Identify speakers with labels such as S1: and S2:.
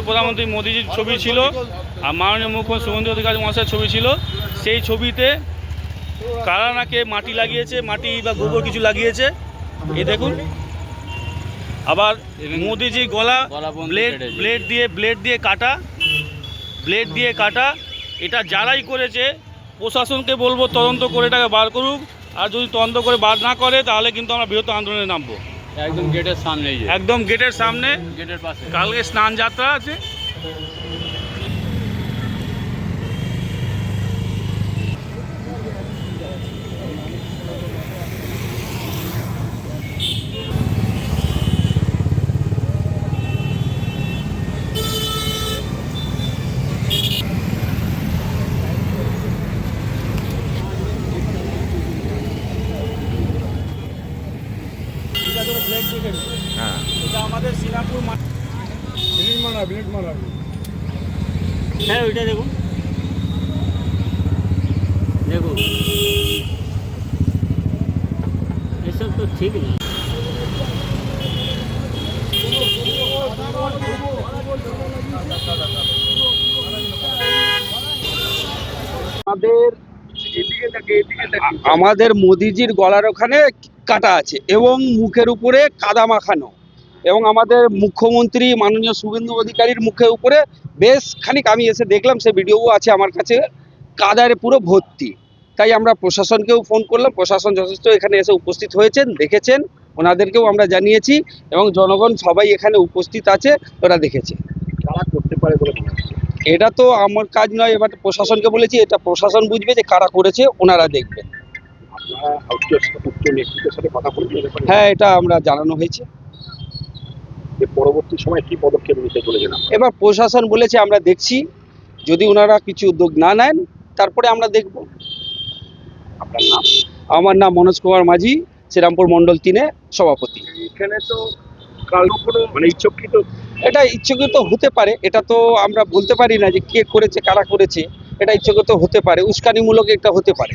S1: প্রধানমন্ত্রী মোদিজির ছবি ছিল আর মাননীয় মুখ্যমন্ত্রী শুভেন্দু অধিকারী মহাশয়ের ছবি ছিল। সেই ছবিতে কারা নাকে মাটি লাগিয়েছে, মাটি বা গোবর কিছু লাগিয়েছে, এই দেখুন। আবার মোদিজির গলা ব্লেড দিয়ে কাটা। এটা যারাই করেছে প্রশাসনকে বলবো তদন্ত করে এটাকে বার করুক, আর যদি তদন্ত করে বার না করে তাহলে কিন্তু আমরা বৃহত্তর আন্দোলনে নামবো।
S2: একদম গেটের সামনে,
S1: একদম গেটের সামনে,
S2: গেটের পাশে
S1: কালকে স্নান যাত্রা আছে।
S2: হ্যাঁ,
S1: এটা আমাদের শ্রীরামপুর
S3: ব্লেড মারা
S2: হ্যাঁ ওইটা দেখুন দেখুন, এসব তো ঠিক না।
S3: আমাদের মোদিজির গলার ওখানে কাটা আছে এবং মুখের উপরে কাদা মাখানো, এবং আমাদের মুখ্যমন্ত্রী মাননীয় শুভেন্দু অধিকারীর মুখের উপরে বেশ খানিক, আমি এসে দেখলাম, সে ভিডিও আছে আমার কাছে, কাদারে পুরো ভর্তি। তাই আমরা প্রশাসনকেও ফোন করলাম, প্রশাসন যথেষ্ট এখানে এসে উপস্থিত হয়েছেন, দেখেছেন, ওনাদেরকেও আমরা জানিয়েছি এবং জনগণ সবাই এখানে উপস্থিত আছে, ওরা দেখেছে।
S4: কারা করতে পারে বলে মনে হচ্ছে?
S3: এটা তো আমার কাজ নয়, এবার প্রশাসনকে বলেছি, এটা প্রশাসন বুঝবে যে কারা করেছে, ওনারা দেখবেন।
S4: আপনারা উচ্চ নেতৃত্বের সাথে কথা বলবেন?
S3: হ্যাঁ, এটা আমরা জানানো হয়েছে।
S4: যে পরবর্তী সময় কি পদক্ষেপ নিতে চলেছেন?
S3: এবার প্রশাসন বলেছে আমরা দেখছি, যদি ওনারা কিছু উদ্যোগ না নেন তারপরে আমরা দেখব।
S4: আপনার নাম?
S3: আমার নাম মনোজ কুমার মাঝি, শ্রীরামপুর মণ্ডল 3-এ সভাপতি।
S4: এখানে তো কাল কোনো মানে ইচ্ছাকৃত
S3: এটা ইচ্ছাকৃত হতে পারে, এটা তো আমরা বলতে পারি না যে কে করেছে, কারা করেছে। এটা ইচ্ছাকৃত হতে পারে, উস্কানিমূলক একটা হতে পারে।